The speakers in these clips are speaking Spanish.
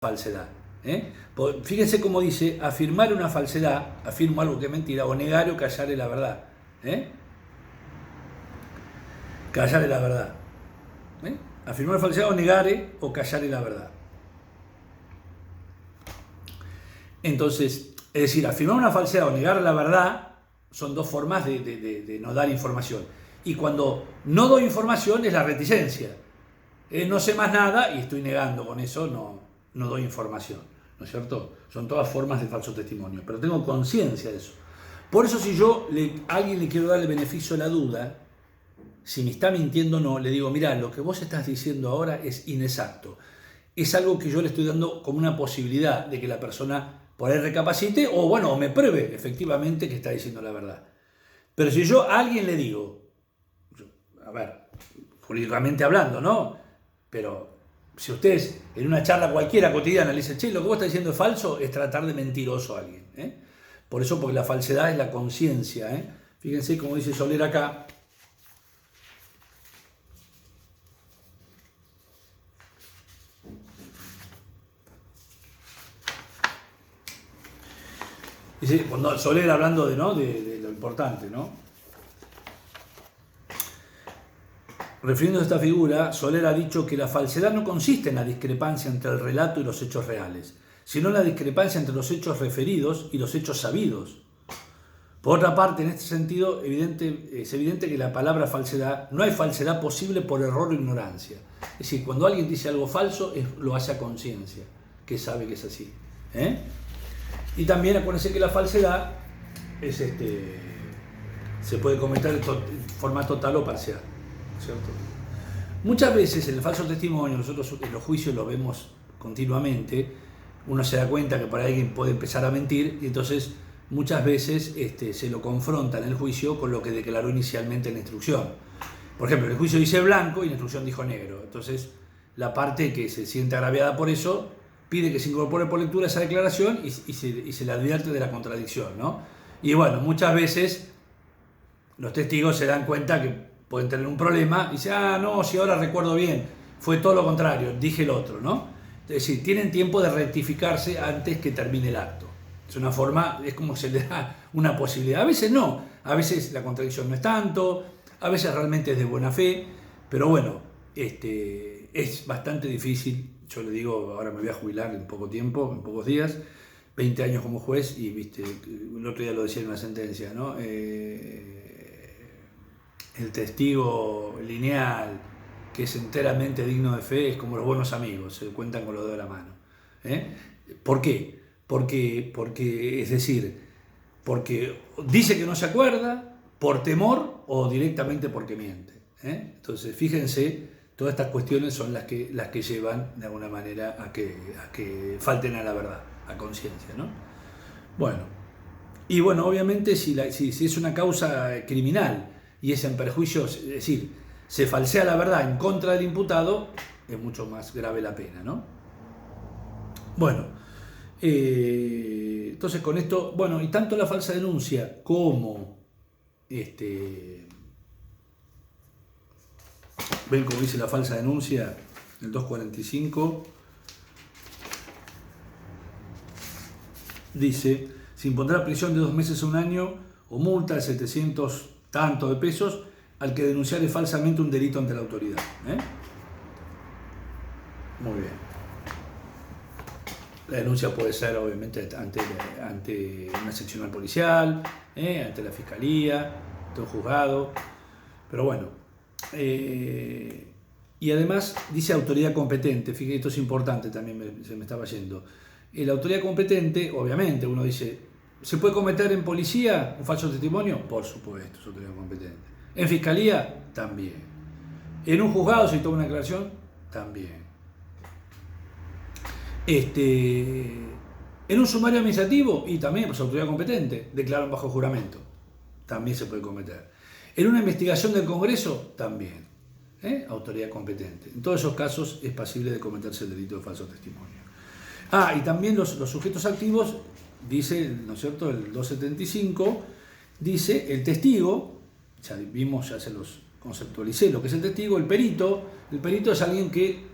falsedad. Fíjense cómo dice: afirmar una falsedad, afirmo algo que es mentira, o negar o callar la verdad. Callar la verdad. Afirmar una falsedad o negar o callar la verdad. Entonces, es decir, afirmar una falsedad o negar la verdad son dos formas de no dar información. Y cuando no doy información es la reticencia. No sé más nada y estoy negando, con eso no doy información, ¿no es cierto? Son todas formas de falso testimonio, pero tengo conciencia de eso. Por eso, si yo a alguien le quiero dar el beneficio de la duda, si me está mintiendo o no, le digo: mirá, lo que vos estás diciendo ahora es inexacto. Es algo que yo le estoy dando como una posibilidad de que la persona por ahí recapacite o me pruebe efectivamente que está diciendo la verdad. Pero si yo a alguien le digo, a ver, jurídicamente hablando, ¿no? Pero si ustedes en una charla cualquiera cotidiana le dicen: che, lo que vos estás diciendo es falso, es tratar de mentiroso a alguien. Por eso, porque la falsedad es la conciencia. Fíjense como dice Soler acá. Dice, cuando Soler hablando de lo importante, ¿no? Refiriéndose a esta figura, Soler ha dicho que la falsedad no consiste en la discrepancia entre el relato y los hechos reales, sino en la discrepancia entre los hechos referidos y los hechos sabidos. Por otra parte, en este sentido, es evidente que la palabra falsedad, no hay falsedad posible por error o ignorancia. Es decir, cuando alguien dice algo falso, lo hace a conciencia, que sabe que es así. Y también acuérdense que la falsedad es se puede cometer en forma total o parcial, ¿cierto? Muchas veces en el falso testimonio, nosotros en los juicios lo vemos continuamente, uno se da cuenta que por ahí alguien puede empezar a mentir y entonces muchas veces se lo confronta en el juicio con lo que declaró inicialmente en la instrucción. Por ejemplo, en el juicio dice blanco y en la instrucción dijo negro. Entonces, la parte que se siente agraviada por eso pide que se incorpore por lectura esa declaración y se le advierte de la contradicción, ¿no? Y bueno, muchas veces los testigos se dan cuenta que pueden tener un problema y dicen: no, si ahora recuerdo bien, fue todo lo contrario, dije el otro, ¿no? Es decir, tienen tiempo de rectificarse antes que termine el acto. Es una forma, es como se le da una posibilidad. A veces no, a veces la contradicción no es tanto, a veces realmente es de buena fe, pero bueno, es bastante difícil. Yo le digo, ahora me voy a jubilar en poco tiempo, en pocos días, 20 años como juez, y viste, el otro día lo decía en una sentencia, ¿no? El testigo lineal, que es enteramente digno de fe, es como los buenos amigos, se cuentan con los dedos de la mano. ¿Por qué? Porque, es decir, porque dice que no se acuerda, por temor o directamente porque miente. Entonces, fíjense, todas estas cuestiones son las que llevan de alguna manera a que falten a la verdad, a conciencia, ¿no? Bueno, obviamente si es una causa criminal y es en perjuicio, es decir, se falsea la verdad en contra del imputado, es mucho más grave la pena, ¿no? Bueno, entonces con esto, y tanto la falsa denuncia como ven como dice la falsa denuncia, el 245, dice: se impondrá prisión de 2 meses a 1 año o multa de 700 tanto de pesos al que denunciare falsamente un delito ante la autoridad. Muy bien. La denuncia puede ser obviamente ante una seccional policial, ante la fiscalía, ante un juzgado, pero bueno. Y además dice autoridad competente. Fíjate, esto es importante también, se me estaba yendo. La autoridad competente, obviamente, uno dice: ¿se puede cometer en policía un falso testimonio? Por supuesto, es autoridad competente. ¿En fiscalía? También. ¿En un juzgado se toma una declaración? También. ¿En un sumario administrativo? Y también, pues autoridad competente, declaran bajo juramento. También se puede cometer. ¿En una investigación del Congreso? También. Autoridad competente. En todos esos casos es pasible de cometerse el delito de falso testimonio. Y también los sujetos activos, dice, ¿no es cierto?, el 275, dice: el testigo, ya vimos, ya se los conceptualicé, lo que es el testigo, el perito es alguien que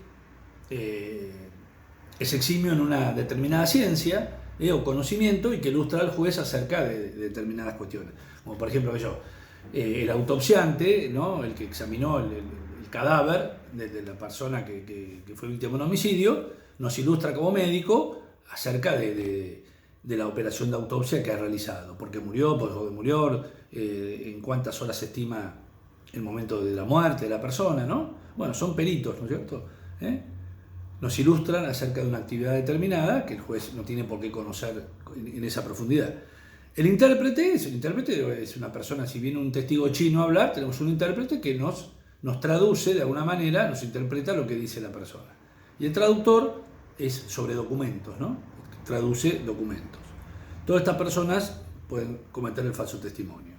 es eximio en una determinada ciencia o conocimiento y que ilustra al juez acerca de determinadas cuestiones. Como por ejemplo el autopsiante, ¿no? El que examinó el cadáver de la persona que fue víctima de un homicidio, nos ilustra como médico acerca de la operación de autopsia que ha realizado, por qué murió, por dónde murió, en cuántas horas se estima el momento de la muerte de la persona, ¿no? Bueno, son peritos, ¿no es cierto? Nos ilustran acerca de una actividad determinada que el juez no tiene por qué conocer en esa profundidad. El intérprete es una persona, si viene un testigo chino a hablar, tenemos un intérprete que nos traduce de alguna manera, nos interpreta lo que dice la persona. Y el traductor es sobre documentos, ¿no? Traduce documentos. Todas estas personas pueden cometer el falso testimonio.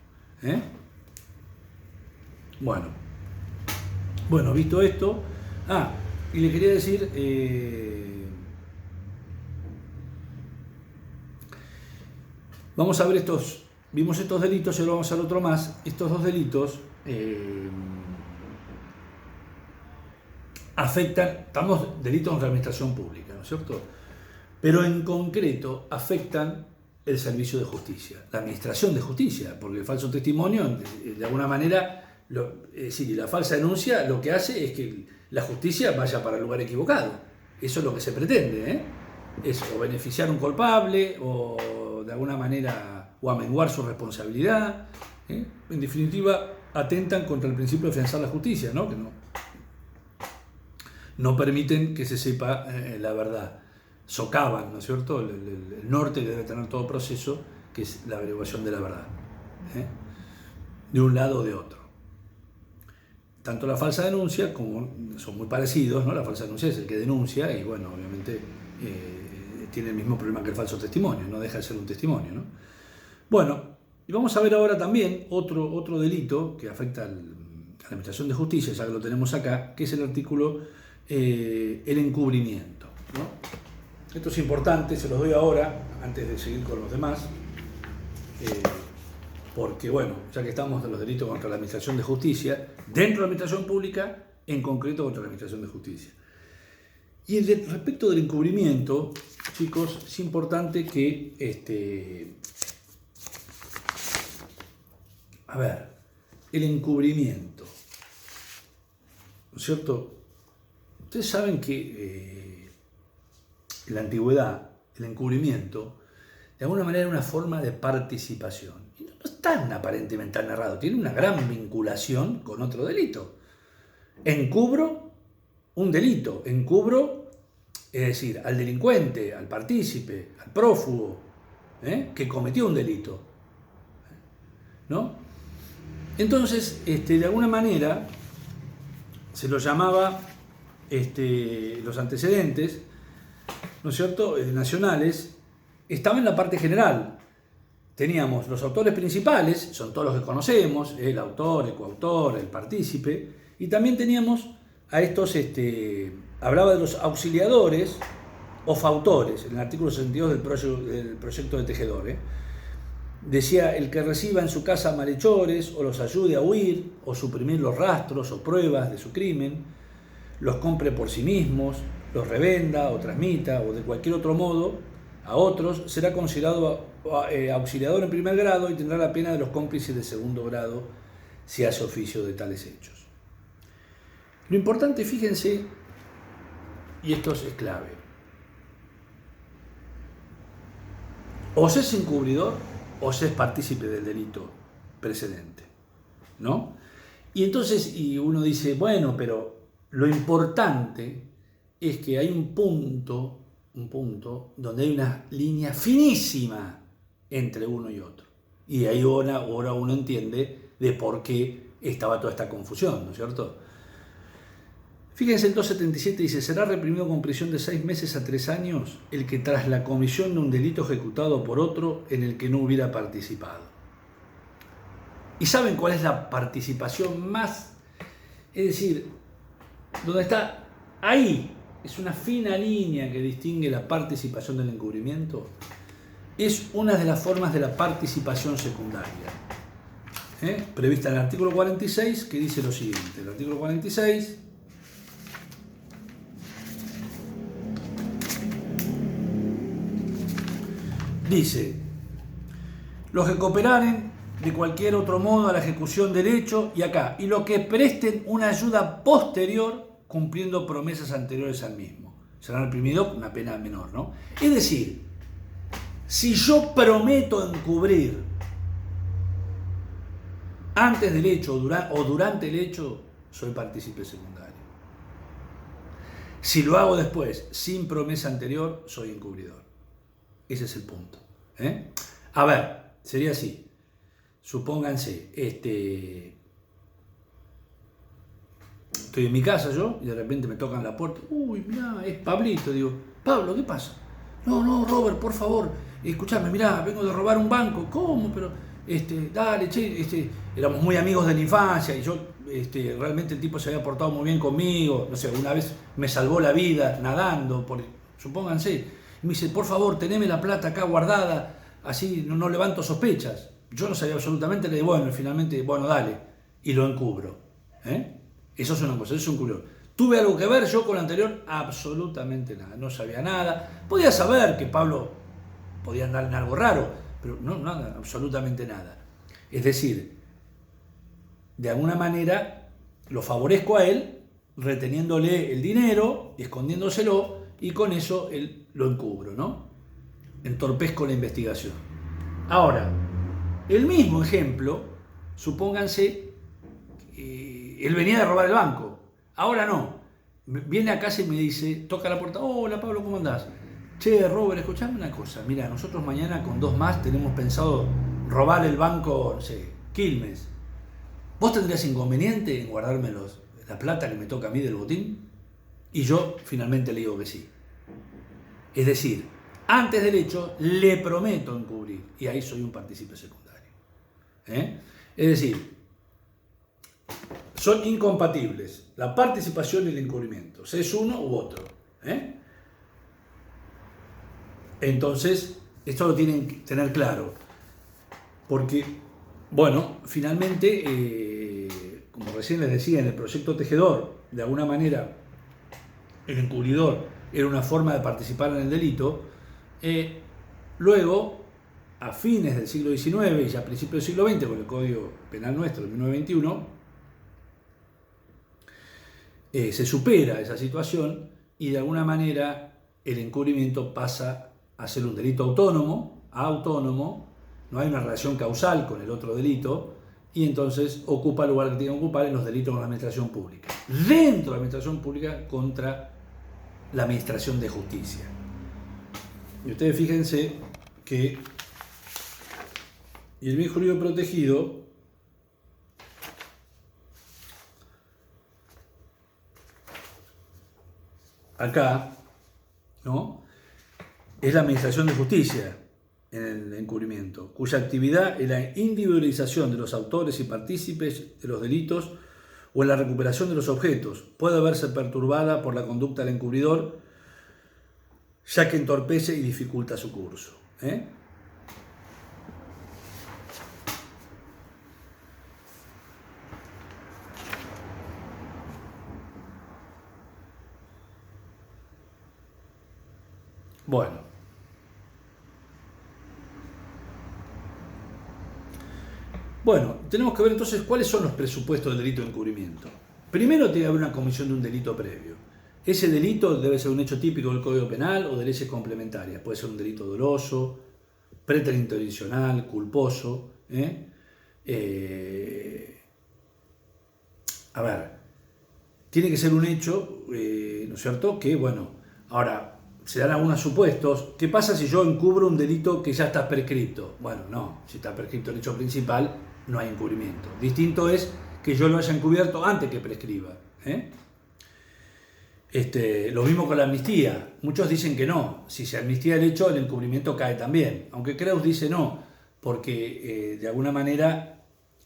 Bueno, visto esto, y le quería decir, vamos a ver vimos estos delitos y ahora vamos a ver otro más. Estos dos delitos afectan, estamos delitos contra la administración pública, ¿no es cierto? Pero en concreto afectan el servicio de justicia, la administración de justicia, porque el falso testimonio, de alguna manera, la falsa denuncia lo que hace es que la justicia vaya para el lugar equivocado. Eso es lo que se pretende, es o beneficiar a un culpable o de alguna manera o amenguar su responsabilidad. En definitiva, atentan contra el principio de afianzar la justicia, ¿no? Que no permiten que se sepa la verdad. Socavan, ¿no es cierto?, el norte que debe tener todo proceso, que es la averiguación de la verdad, de un lado o de otro. Tanto la falsa denuncia, como son muy parecidos, ¿no? La falsa denuncia es el que denuncia y, bueno, obviamente tiene el mismo problema que el falso testimonio, no deja de ser un testimonio, ¿no? Bueno, y vamos a ver ahora también otro delito que afecta a la administración de justicia, ya que lo tenemos acá, que es el artículo el encubrimiento, ¿no? Esto es importante, se los doy ahora, antes de seguir con los demás, porque, bueno, ya que estamos en los delitos contra la administración de justicia, dentro de la administración pública, en concreto contra la administración de justicia. Y respecto del encubrimiento, chicos, es importante que, el encubrimiento, ¿no es cierto? Ustedes saben que en la antigüedad, el encubrimiento, de alguna manera era una forma de participación. Y no está aparentemente narrado, tiene una gran vinculación con otro delito. Encubro un delito, encubro, es decir, al delincuente, al partícipe, al prófugo, que cometió un delito, ¿no? Entonces, de alguna manera, se lo llamaba, los antecedentes, ¿no es cierto?, nacionales, estaba en la parte general. Teníamos los autores principales, son todos los que conocemos, el autor, el coautor, el partícipe, y también teníamos a estos, hablaba de los auxiliadores o fautores, en el artículo 62 del proyecto de Tejedor. Decía, el que reciba en su casa malhechores, o los ayude a huir, o suprimir los rastros o pruebas de su crimen, los compre por sí mismos, los revenda o transmita o de cualquier otro modo a otros, será considerado auxiliador en primer grado y tendrá la pena de los cómplices de segundo grado si hace oficio de tales hechos. Lo importante, fíjense, y esto es clave, o se es encubridor o se es partícipe del delito precedente, ¿no? Y entonces, uno dice, bueno, pero lo importante es que hay un punto donde hay una línea finísima entre uno y otro. Y ahí ahora uno entiende de por qué estaba toda esta confusión, ¿no es cierto? Fíjense, el 277 dice, será reprimido con prisión de 6 meses a 3 años el que tras la comisión de un delito ejecutado por otro en el que no hubiera participado. ¿Y saben cuál es la participación más? Es decir, donde está ahí, es una fina línea que distingue la participación del encubrimiento, es una de las formas de la participación secundaria, prevista en el artículo 46, que dice lo siguiente. El artículo 46 Dice, los que cooperaran de cualquier otro modo a la ejecución del hecho, y acá, y los que presten una ayuda posterior cumpliendo promesas anteriores al mismo. Serán reprimidos con una pena menor, ¿no? Es decir, si yo prometo encubrir antes del hecho o durante el hecho, soy partícipe secundario. Si lo hago después, sin promesa anterior, soy encubridor. Ese es el punto. A ver, sería así. Supónganse, estoy en mi casa yo y de repente me tocan la puerta. Uy, mirá, es Pablito. Digo, Pablo, ¿qué pasa? No, Robert, por favor, escuchame, mirá, vengo de robar un banco. ¿Cómo? Pero, dale, che, éramos muy amigos de la infancia y yo, realmente el tipo se había portado muy bien conmigo. No sé, una vez me salvó la vida nadando, supónganse. Y me dice, por favor, teneme la plata acá guardada, así no levanto sospechas. Yo no sabía absolutamente, le digo, bueno, finalmente, bueno, dale, y lo encubro. Eso es una cosa, eso es un curioso. ¿Tuve algo que ver yo con lo anterior? Absolutamente nada, no sabía nada. Podía saber que Pablo podía andar en algo raro, pero no, nada, absolutamente nada. Es decir, de alguna manera lo favorezco a él, reteniéndole el dinero, escondiéndoselo, y con eso él lo encubro, ¿no? Entorpezco la investigación. Ahora, el mismo ejemplo, supónganse, él venía de robar el banco, ahora no, viene a casa y me dice, toca la puerta, hola Pablo, ¿cómo andás? Che, Robert, escuchame una cosa, mira, nosotros mañana con 2 más tenemos pensado robar el banco, no sé, Quilmes. ¿Vos tendrías inconveniente en guardarme la plata que me toca a mí del botín? Y yo finalmente le digo que sí. Es decir, antes del hecho le prometo encubrir y ahí soy un partícipe secundario. Es decir, son incompatibles la participación y el encubrimiento, se es uno u otro. Entonces, esto lo tienen que tener claro, porque, bueno, finalmente, como recién les decía, en el proyecto Tejedor, de alguna manera, el encubridor era una forma de participar en el delito. Luego, a fines del siglo XIX y a principios del siglo XX, con el Código Penal nuestro de 1921, se supera esa situación y de alguna manera el encubrimiento pasa a ser un delito autónomo, no hay una relación causal con el otro delito y entonces ocupa el lugar que tiene que ocupar en los delitos de la administración pública. Dentro de la administración pública contra la administración de justicia. Y ustedes fíjense que el bien jurídico protegido acá, ¿no?, es la administración de justicia en el encubrimiento, cuya actividad es la individualización de los autores y partícipes de los delitos o en la recuperación de los objetos. Puede verse perturbada por la conducta del encubridor, ya que entorpece y dificulta su curso. Bueno, tenemos que ver entonces cuáles son los presupuestos del delito de encubrimiento. Primero tiene que haber una comisión de un delito previo. Ese delito debe ser un hecho típico del Código Penal o de leyes complementarias. Puede ser un delito doloso, preterintencional, culposo. A ver, tiene que ser un hecho, ¿no es cierto? Que, bueno, ahora se dan algunos supuestos. ¿Qué pasa si yo encubro un delito que ya está prescripto? Bueno, no, si está prescripto el hecho principal, no hay encubrimiento. Distinto es que yo lo haya encubierto antes que prescriba. Lo mismo con la amnistía. Muchos dicen que no. Si se amnistía el hecho, el encubrimiento cae también. Aunque Creus dice no, porque de alguna manera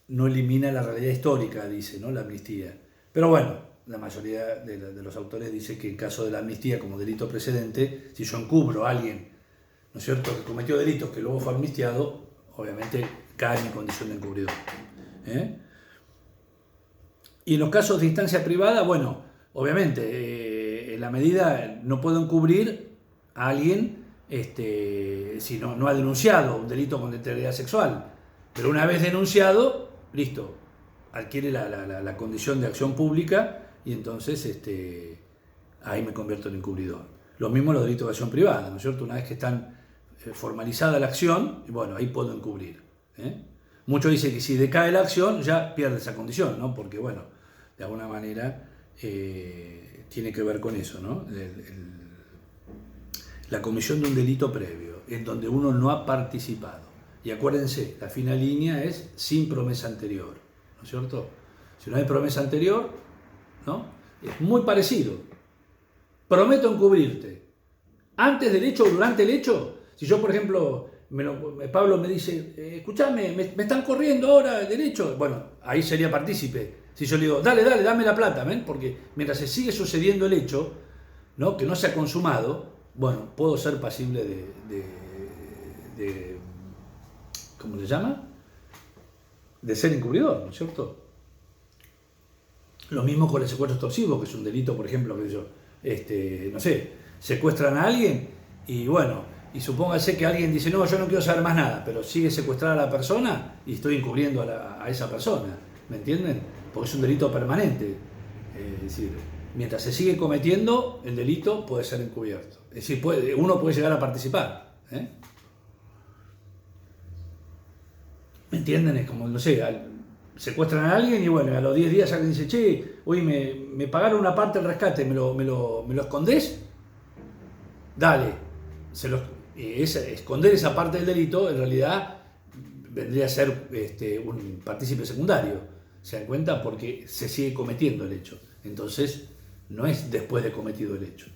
no elimina la realidad histórica, dice, ¿no?, la amnistía. Pero bueno, la mayoría de los autores dice que en caso de la amnistía como delito precedente, si yo encubro a alguien, ¿no es cierto?, que cometió delitos que luego fue amnistiado, obviamente cae en condición de encubridor. Y en los casos de instancia privada, bueno, obviamente, en la medida no puedo encubrir a alguien si no ha denunciado un delito con integridad sexual. Pero una vez denunciado, listo, adquiere la condición de acción pública y entonces ahí me convierto en encubridor. Lo mismo los delitos de acción privada, ¿no es cierto? Una vez que están formalizada la acción, bueno, ahí puedo encubrir. Muchos dicen que si decae la acción ya pierde esa condición, ¿no? Porque, bueno, de alguna manera tiene que ver con eso, ¿no? La comisión de un delito previo, en donde uno no ha participado. Y acuérdense, la fina línea es sin promesa anterior, ¿no es cierto? Si no hay promesa anterior, ¿no? Es muy parecido. Prometo encubrirte. Antes del hecho o durante el hecho, si yo, por ejemplo, Pablo me dice, escuchame, me están corriendo ahora del hecho, bueno, ahí sería partícipe. Si yo le digo, dale, dame la plata, ¿ven? Porque mientras se sigue sucediendo el hecho, ¿no? Que no se ha consumado, bueno, puedo ser pasible de ¿cómo se llama? De ser encubridor, ¿no es cierto? Lo mismo con el secuestro extorsivo, que es un delito, por ejemplo, que yo, no sé, secuestran a alguien y bueno, y supóngase que alguien dice, no, yo no quiero saber más nada, pero sigue secuestrar a la persona y estoy encubriendo a esa persona, ¿me entienden? Porque es un delito permanente. Es decir, mientras se sigue cometiendo, el delito puede ser encubierto. Es decir, uno puede llegar a participar. ¿Me entienden? Es como, no sé, secuestran a alguien y bueno, a los 10 días alguien dice, che, oye, me pagaron una parte del rescate, ¿me lo escondés? Dale. Esconder esa parte del delito, en realidad, vendría a ser un partícipe secundario. ¿Se dan cuenta? Porque se sigue cometiendo el hecho. Entonces, no es después de cometido el hecho.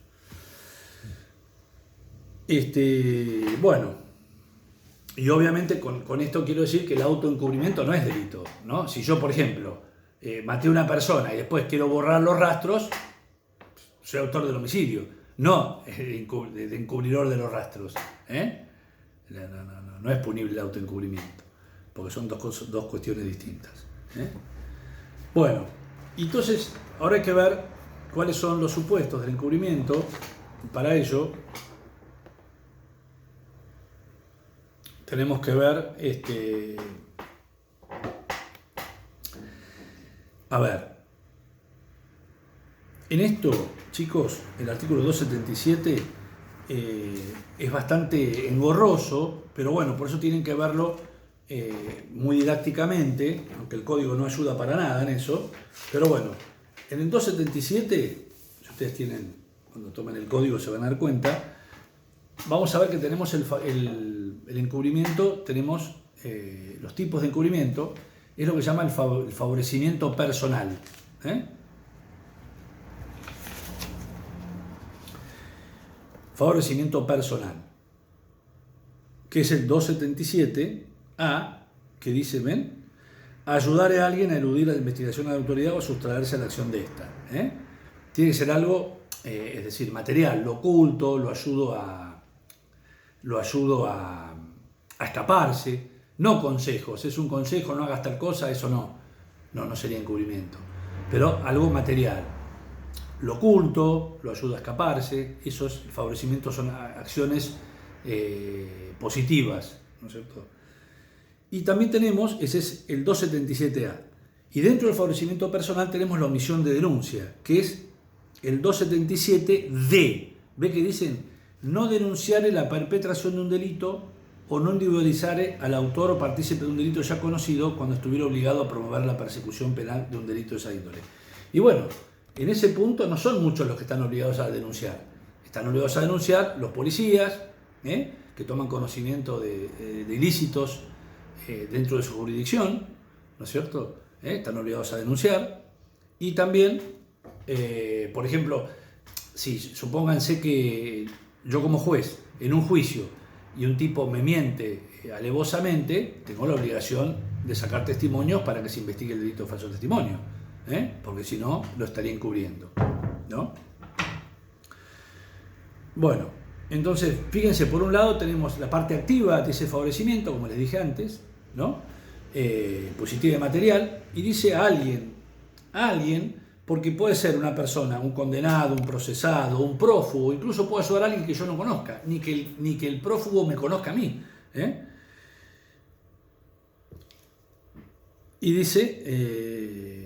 Bueno. Y obviamente con esto quiero decir que el autoencubrimiento no es delito, ¿no? Si yo, por ejemplo, maté a una persona y después quiero borrar los rastros, soy autor del homicidio, no de encubridor de los rastros. No es punible el autoencubrimiento, porque son dos cuestiones distintas. Bueno, entonces ahora hay que ver cuáles son los supuestos del encubrimiento. Para ello tenemos que ver, a ver, en esto, chicos, el artículo 277 es bastante engorroso, pero bueno, por eso tienen que verlo muy didácticamente, aunque el código no ayuda para nada en eso, pero bueno, en el 277, si ustedes tienen, cuando tomen el código se van a dar cuenta, vamos a ver que tenemos el encubrimiento, tenemos los tipos de encubrimiento, es lo que se llama el favorecimiento personal. Favorecimiento personal, que es el 277A, que dice, ven, ayudar a alguien a eludir la investigación de la autoridad o a sustraerse a la acción de esta. Tiene que ser algo, es decir, material, lo oculto, lo ayudo a escaparse, no consejos, es un consejo, no hagas tal cosa, eso no sería encubrimiento, pero algo material, lo oculto, lo ayudo a escaparse, esos favorecimientos son acciones positivas, ¿no es cierto? Y también tenemos, ese es el 277A, y dentro del favorecimiento personal tenemos la omisión de denuncia, que es el 277D, ¿ve que dicen? No denunciare la perpetración de un delito o no individualizare al autor o partícipe de un delito ya conocido cuando estuviera obligado a promover la persecución penal de un delito de esa índole. Y bueno, en ese punto no son muchos los que están obligados a denunciar. Están obligados a denunciar los policías, que toman conocimiento de ilícitos dentro de su jurisdicción, ¿no es cierto? Están obligados a denunciar. Y también, por ejemplo, si supónganse que yo como juez, en un juicio, y un tipo me miente alevosamente, tengo la obligación de sacar testimonios para que se investigue el delito de falso testimonio, porque si no, lo estaría encubriendo, ¿no? Bueno, entonces, fíjense, por un lado tenemos la parte activa de ese favorecimiento, como les dije antes, ¿no? Positiva y material, y dice a alguien Porque puede ser una persona, un condenado, un procesado, un prófugo, incluso puede ayudar a alguien que yo no conozca, ni que el prófugo me conozca a mí. Y dice,